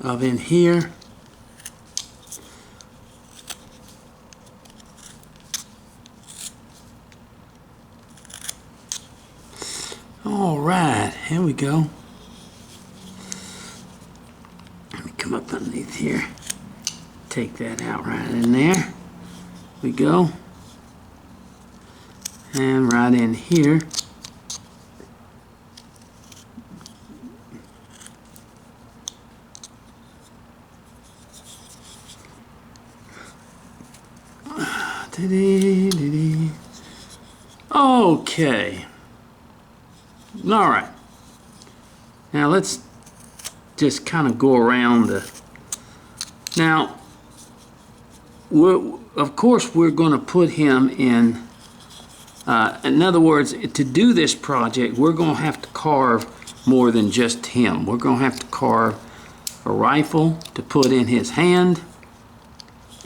of in here. All right, here we go. Let me come up underneath here. Take that out right in there. We go. And right in here. Okay. All right. Now let's just kind of go around the. Now, of course, we're going to put him in. In other words, to do this project, we're going to have to carve more than just him. We're going to have to carve a rifle to put in his hand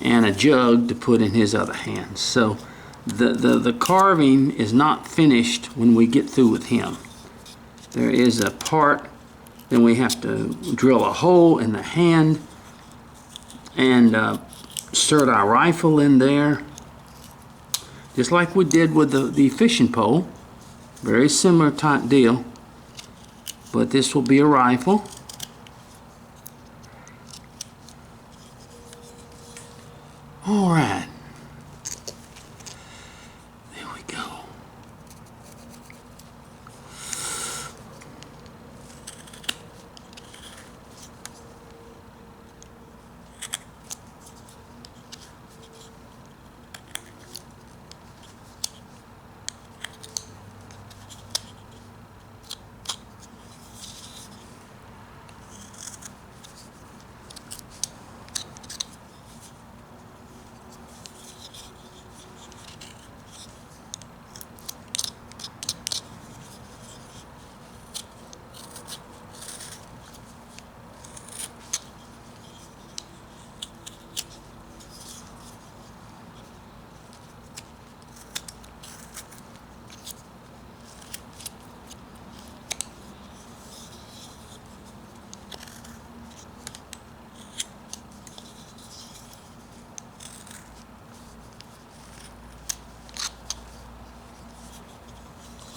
and a jug to put in his other hand. So the carving is not finished when we get through with him. There is a part, then we have to drill a hole in the hand and insert our rifle in there, just like we did with the fishing pole. Very similar type deal, but this will be a rifle. All right. There we go.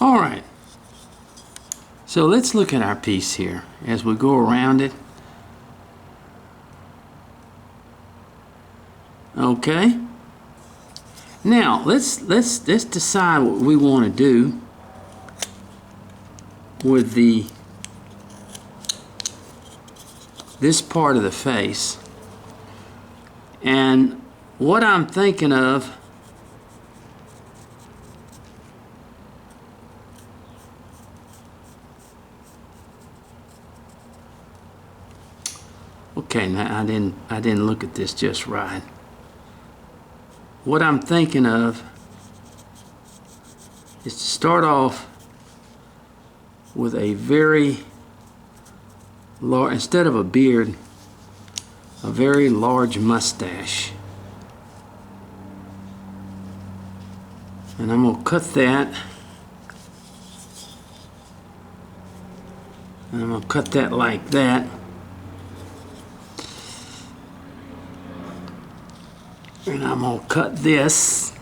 All right, so let's look at our piece here as we go around it. Okay. Now let's decide what we want to do with this part of the face. And what I'm thinking of, okay, now I didn't look at this just right. What I'm thinking of is to start off with a very large, instead of a beard, a very large mustache. And I'm gonna cut that. And I'm gonna cut that like that. And I'm going to cut this.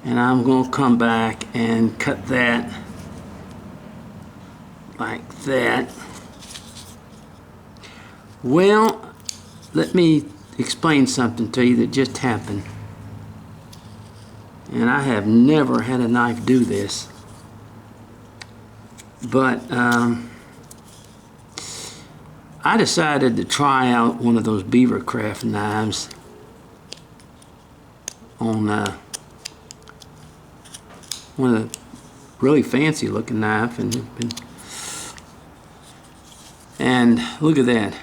And I'm going to come back and cut that like that. Well, let me explain something to you that just happened. And I have never had a knife do this. But I decided to try out one of those beaver craft knives on one of the really fancy looking knife, and look at that.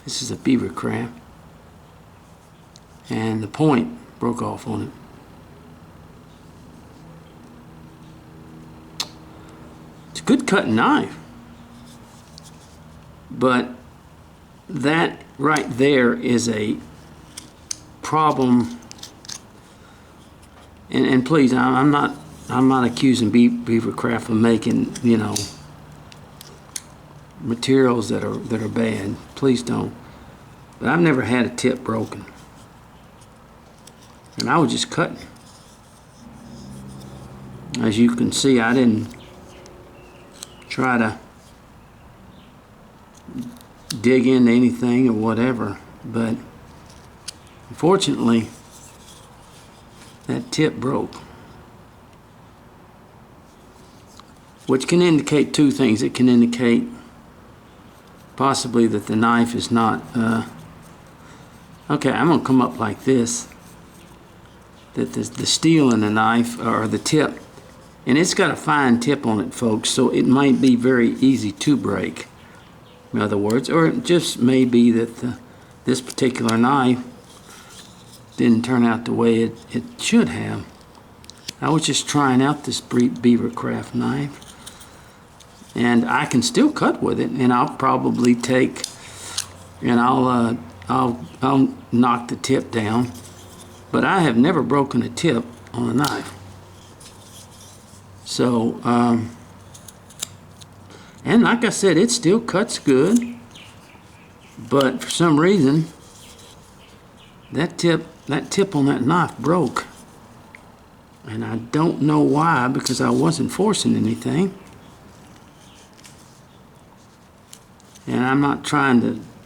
This is a beaver craft, and the point broke off on it. It's a good cutting knife. But that right there is a problem, and please, I'm not I'm not accusing Beavercraft of making, you know, materials that are bad. Please don't. But I've never had a tip broken. And I was just cutting. As you can see, I didn't try to dig into anything or whatever, but unfortunately that tip broke, which can indicate two things. It can indicate possibly that the knife is not okay. I'm gonna come up like this, that the steel in the knife, or the tip, and it's got a fine tip on it, folks, so it might be very easy to break, in other words, or it just may be that this particular knife didn't turn out the way it should have. I was just trying out this Beavercraft knife, and I can still cut with it, and I'll probably take, and I'll knock the tip down, but I have never broken a tip on a knife. So, and like I said, it still cuts good, but for some reason, that tip on that knife broke. And I don't know why, because I wasn't forcing anything. And I'm not trying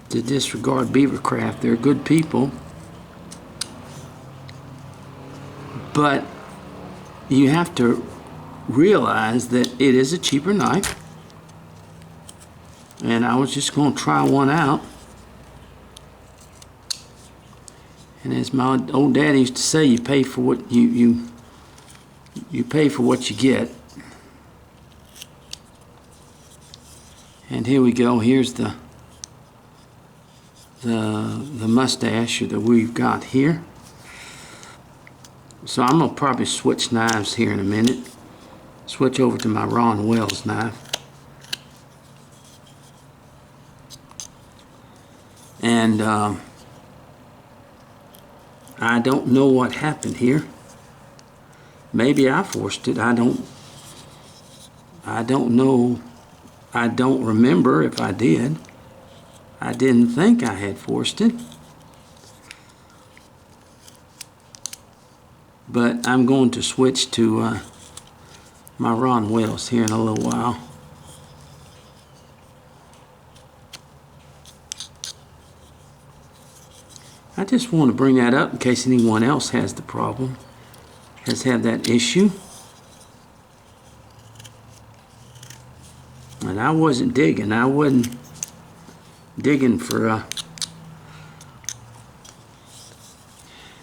to disregard Beavercraft. They're good people. But you have to realize that it is a cheaper knife, and I was just going to try one out. And as my old daddy used to say, you pay for what you pay for what you get. And here we go. Here's the mustache that we've got here. So I'm gonna probably switch knives here in a minute. Switch over to my Ron Wells knife. And I don't know what happened here. Maybe I forced it. I don't know. I don't remember if I did. I didn't think I had forced it. But I'm going to switch to my Ron Wells here in a little while. I just want to bring that up in case anyone else has the problem, has had that issue. And I wasn't digging. I wasn't digging for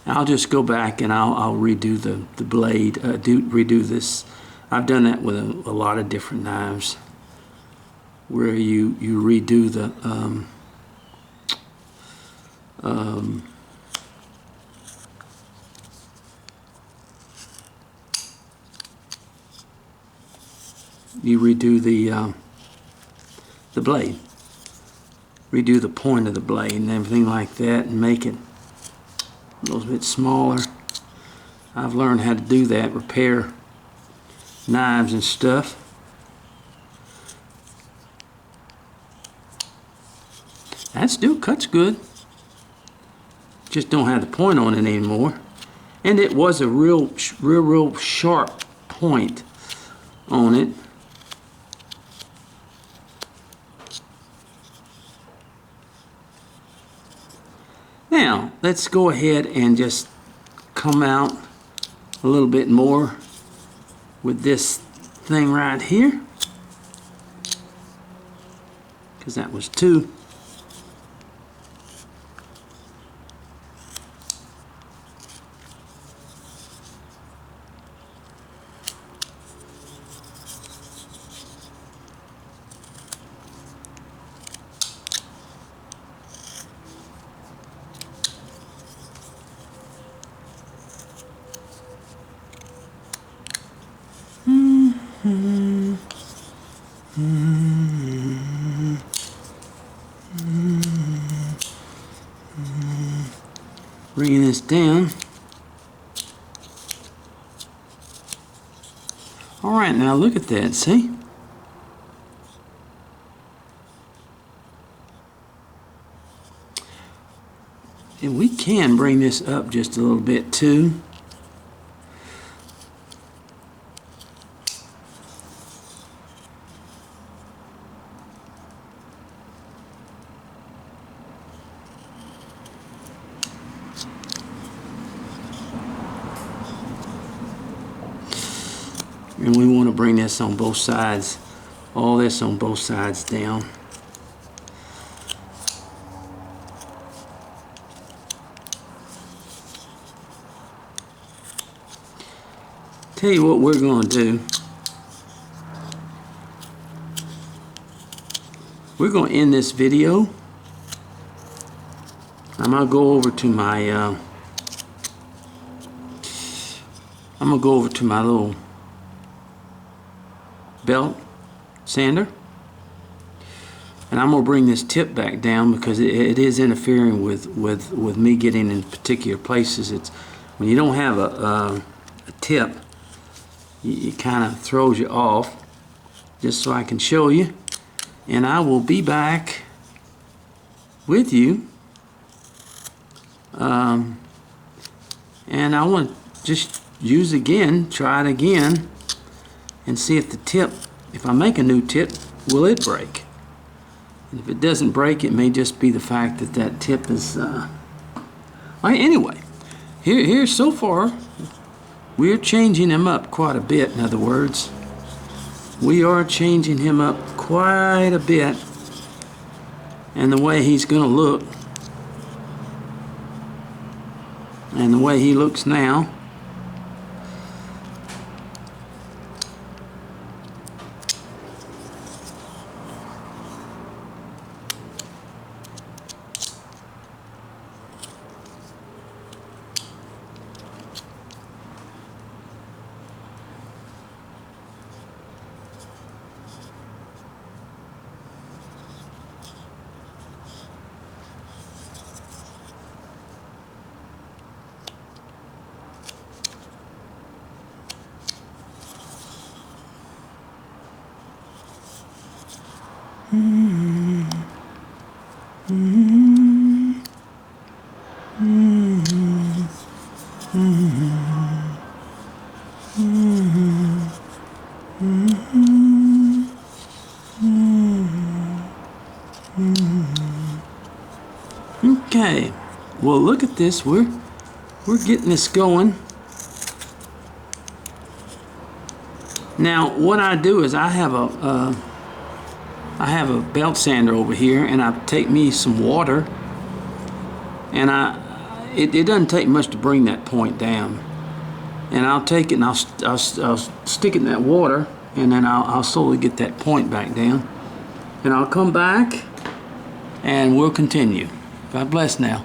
I'll just go back and I'll redo the blade, redo this. I've done that with a lot of different knives, where you redo the you redo the blade, redo the point of the blade and everything like that, and make it a little bit smaller. I've learned how to do that, repair knives and stuff. That still cuts good. Just don't have the point on it anymore. And it was a real sharp point on it. Now, let's go ahead and just come out a little bit more with this thing right here, because that was 2. Bringing this down. All right, now look at that, see? And we can bring this up just a little bit too. And we want to bring this on both sides, all this on both sides down. Tell you what we're going to do. We're going to end this video. I'm going to go over to my little belt sander, and I'm going to bring this tip back down because it is interfering with me getting in particular places. It's when you don't have a tip, it kind of throws you off. Just so I can show you, and I will be back with you. And I want to just use again, try it again, and see if the tip, if I make a new tip, will it break? And if it doesn't break, it may just be the fact that that tip is. Anyway, here so far, we're changing him up quite a bit. In other words, we are changing him up quite a bit, and the way he's going to look, and the way he looks now. Okay, well look at this. We're getting this going. Now what I do is I have a belt sander over here, and I take me some water, and it doesn't take much to bring that point down. And I'll take it and I'll stick it in that water, and then I'll slowly get that point back down. And I'll come back and we'll continue. God bless now.